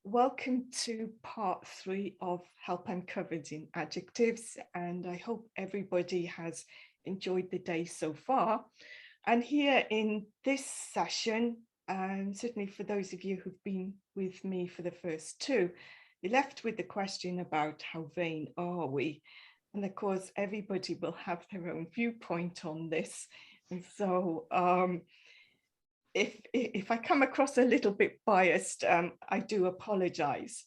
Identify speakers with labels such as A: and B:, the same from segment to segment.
A: Welcome to part 3 of Help Uncovered in Adjectives, and I hope everybody has enjoyed the day so far. And here in this session, certainly for those of you who've been with me for the first two, you're left with the question about how vain are we? And of course, everybody will have their own viewpoint on this. And so if I come across a little bit biased, I do apologize.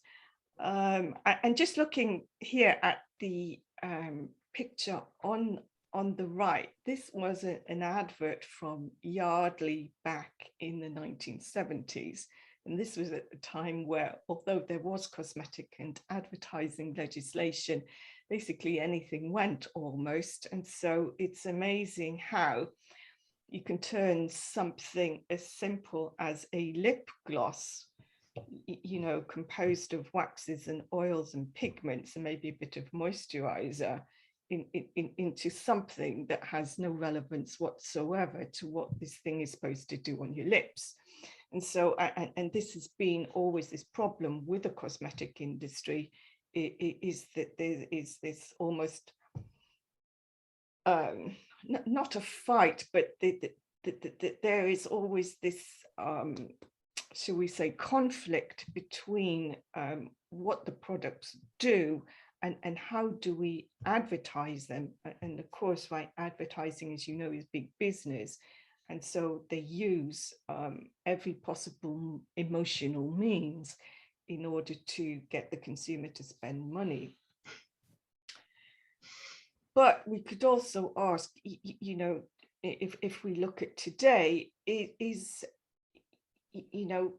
A: And just looking here at the picture on the right, this was an advert from Yardley back in the 1970s. And this was at a time where, although there was cosmetic and advertising legislation, basically anything went almost. And so it's amazing how you can turn something as simple as a lip gloss, you know, composed of waxes and oils and pigments and maybe a bit of moisturizer into something that has no relevance whatsoever to what this thing is supposed to do on your lips. And so, and this has been always this problem with the cosmetic industry, is that there is this almost not a fight, but there is always this, shall we say, conflict between what the products do and how do we advertise them. And of course, right, advertising, as you know, is big business. And so they use every possible emotional means in order to get the consumer to spend money. But we could also ask, you know, if we look at today, it is, you know,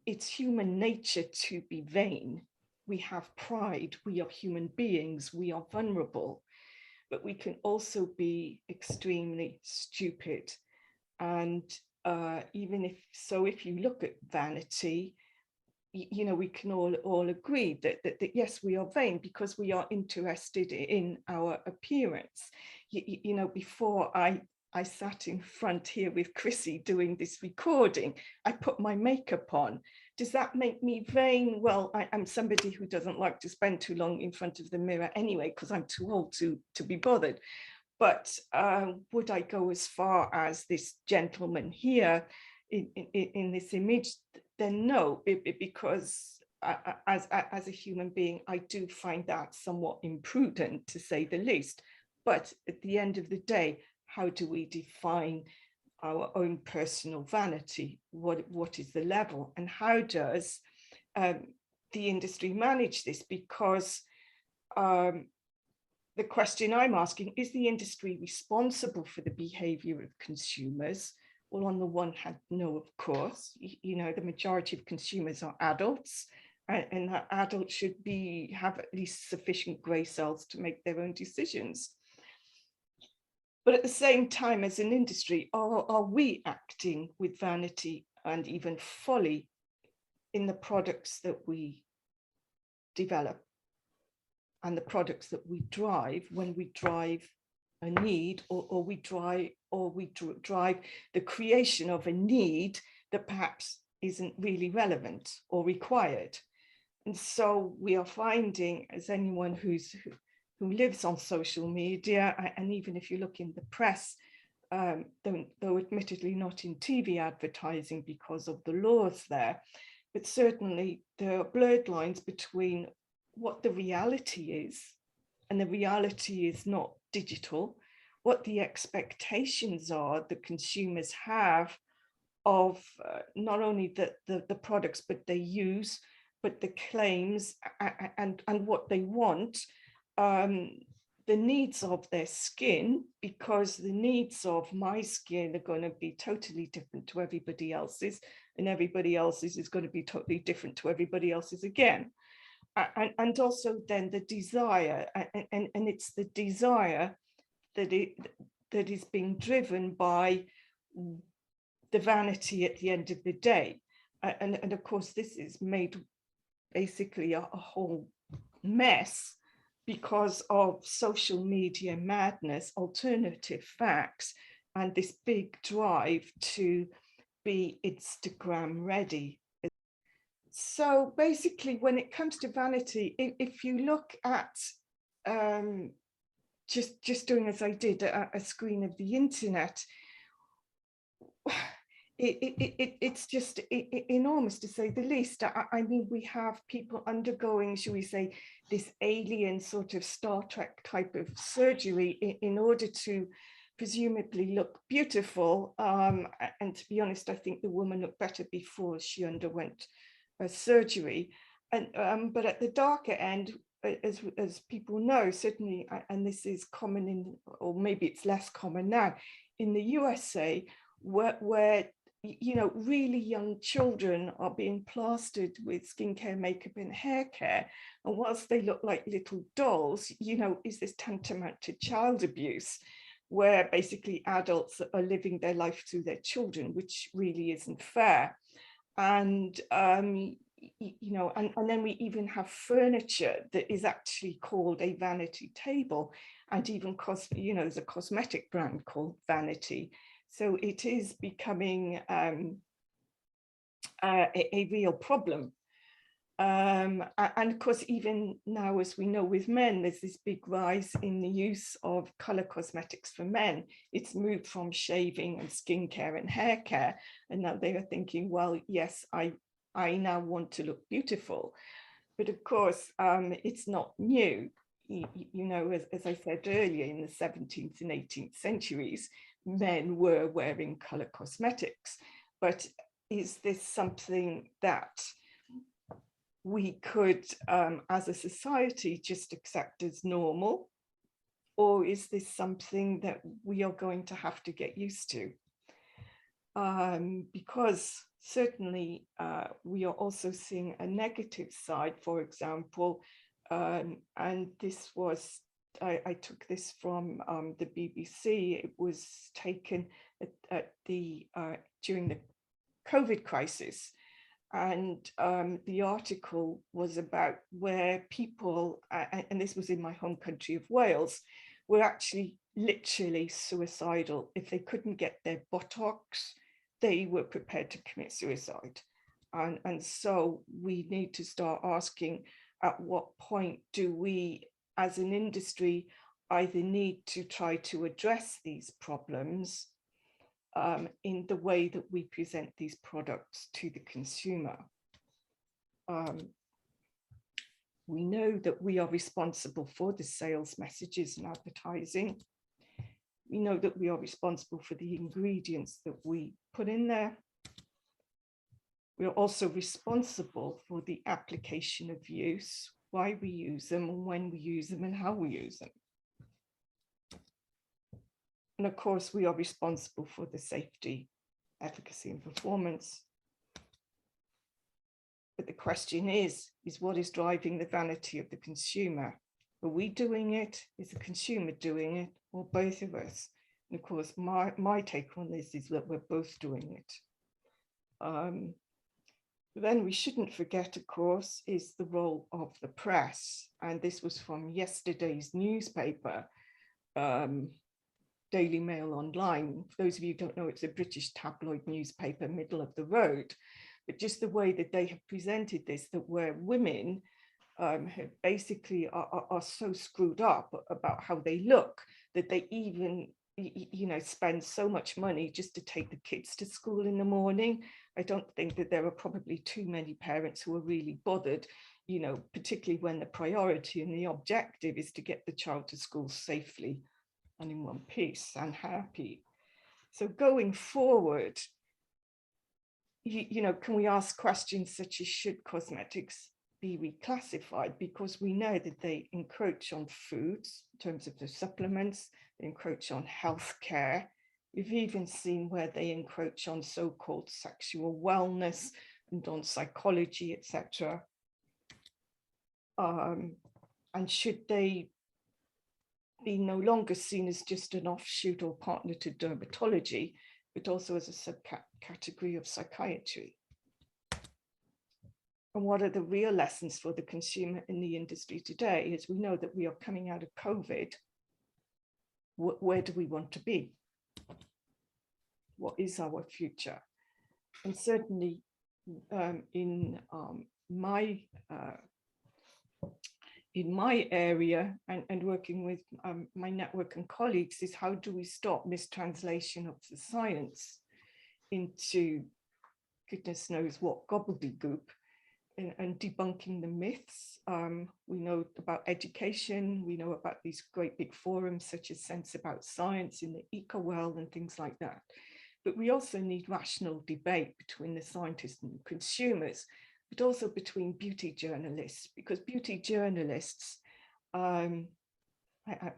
A: it's human nature to be vain. We have pride, we are human beings, we are vulnerable, but we can also be extremely stupid. And even if you look at vanity, you know, we can all agree that yes, we are vain because we are interested in our appearance. You know, before I sat in front here with Chrissy doing this recording, I put my makeup on. Does that make me vain? Well, I'm somebody who doesn't like to spend too long in front of the mirror anyway, because I'm too old to be bothered. But would I go as far as this gentleman here in this image? Then no, because as a human being, I do find that somewhat imprudent, to say the least. But at the end of the day, how do we define our own personal vanity? What is the level? And how does the industry manage this? Because the question I'm asking, is the industry responsible for the behavior of consumers? Well, on the one hand, no, of course. You know, the majority of consumers are adults, and that adults should have at least sufficient grey cells to make their own decisions. But at the same time, as an industry, are we acting with vanity and even folly in the products that we develop and the products that we drive, when we drive a need, or we drive the creation of a need that perhaps isn't really relevant or required? And so we are finding, as anyone who lives on social media, and even if you look in the press, though admittedly not in TV advertising because of the laws there, but certainly there are blurred lines between what the reality is, and the reality is not digital, what the expectations are that consumers have of not only the products but they use, but the claims and what they want, the needs of their skin, because the needs of my skin are going to be totally different to everybody else's, and everybody else's is going to be totally different to everybody else's again. And also then the desire, and it's the desire that is being driven by the vanity at the end of the day. And of course, this is made basically a whole mess because of social media madness, alternative facts, and this big drive to be Instagram ready. So basically, when it comes to vanity, if you look at just doing as I did a screen of the internet, it's just enormous, to say the least. I mean, we have people undergoing, shall we say, this alien sort of Star Trek type of surgery in order to presumably look beautiful. And to be honest, I think the woman looked better before she underwent surgery. And but at the darker end, as people know, certainly, and this is common in, or maybe it's less common now, in the USA, where you know, really young children are being plastered with skincare, makeup and hair care. And whilst they look like little dolls, you know, is this tantamount to child abuse, where basically adults are living their life through their children, which really isn't fair. And you know, and then we even have furniture that is actually called a vanity table, and even you know, there's a cosmetic brand called Vanity. So it is becoming a real problem. And of course, even now, as we know with men, there's this big rise in the use of color cosmetics for men. It's moved from shaving and skincare and hair care. And now they are thinking, well, yes, I now want to look beautiful. But of course, it's not new. You know, as I said earlier, in the 17th and 18th centuries, men were wearing color cosmetics. But is this something that we could, as a society, just accept as normal? Or is this something that we are going to have to get used to? Because certainly we are also seeing a negative side, for example, and this was, I took this from the BBC. It was taken at the during the COVID crisis. And the article was about where people, and this was in my home country of Wales, were actually literally suicidal. If they couldn't get their Botox, they were prepared to commit suicide. And so we need to start asking, at what point do we, as an industry, either need to try to address these problems in the way that we present these products to the consumer. We know that we are responsible for the sales messages and advertising. We know that we are responsible for the ingredients that we put in there. We are also responsible for the application of use, why we use them, and when we use them, and how we use them. And of course, we are responsible for the safety, efficacy, and performance. But the question is what is driving the vanity of the consumer? Are we doing it? Is the consumer doing it? Or both of us? And of course, my take on this is that we're both doing it. Then we shouldn't forget, of course, is the role of the press. And this was from yesterday's newspaper, Daily Mail Online. For those of you who don't know, it's a British tabloid newspaper, middle of the road. But just the way that they have presented this, that where women basically are so screwed up about how they look, that they even, you know, spend so much money just to take the kids to school in the morning. I don't think that there are probably too many parents who are really bothered, you know, particularly when the priority and the objective is to get the child to school safely and in one piece and happy. So going forward, you know, can we ask questions such as, should cosmetics be reclassified? Because we know that they encroach on foods in terms of the supplements, they encroach on healthcare. We've even seen where they encroach on so-called sexual wellness and on psychology, etc. And should they be no longer seen as just an offshoot or partner to dermatology, but also as a subcategory of psychiatry? And what are the real lessons for the consumer in the industry today? As we know that we are coming out of COVID, where do we want to be? What is our future? And certainly in my area and working with my network and colleagues is how do we stop mistranslation of the science into goodness knows what gobbledygook, and debunking the myths. We know about education, we know about these great big forums such as Sense About Science in the eco-world and things like that. But we also need rational debate between the scientists and the consumers, but also between beauty journalists, because beauty journalists, I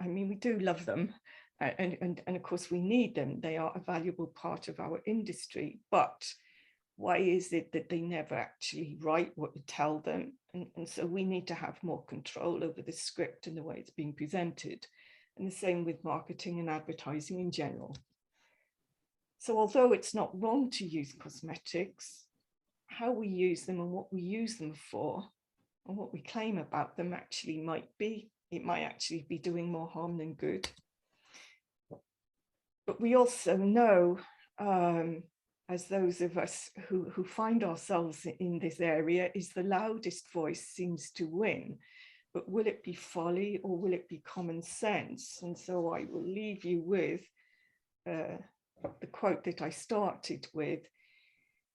A: mean, we do love them, and of course we need them. They are a valuable part of our industry, but why is it that they never actually write what you tell them? And so we need to have more control over the script and the way it's being presented. And the same with marketing and advertising in general. So although it's not wrong to use cosmetics, how we use them and what we use them for and what we claim about them actually might actually be doing more harm than good. But we also know, as those of us who find ourselves in this area, is the loudest voice seems to win. But will it be folly or will it be common sense? And so I will leave you with the quote that I started with: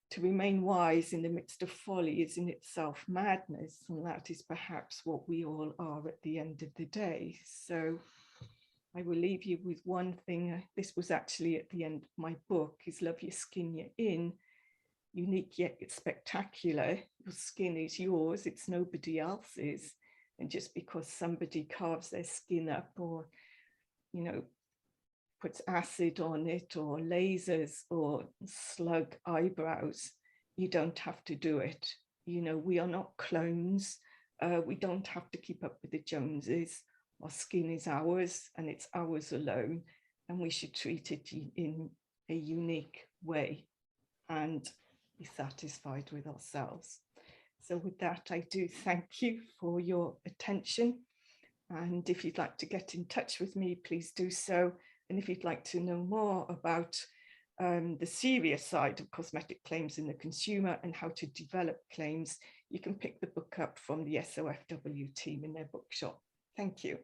A: to remain wise in the midst of folly is in itself madness. And that is perhaps what we all are at the end of the day. So I will leave you with one thing. This was actually at the end of my book, is love your skin you're in, unique yet spectacular. Your skin is yours, it's nobody else's. And just because somebody carves their skin up or, you know, puts acid on it or lasers or slug eyebrows, you don't have to do it. You know, we are not clones. We don't have to keep up with the Joneses. Our skin is ours and it's ours alone, and we should treat it in a unique way and be satisfied with ourselves. So with that, I do thank you for your attention. And if you'd like to get in touch with me, please do so. And if you'd like to know more about the serious side of cosmetic claims in the consumer and how to develop claims, you can pick the book up from the SOFW team in their bookshop. Thank you.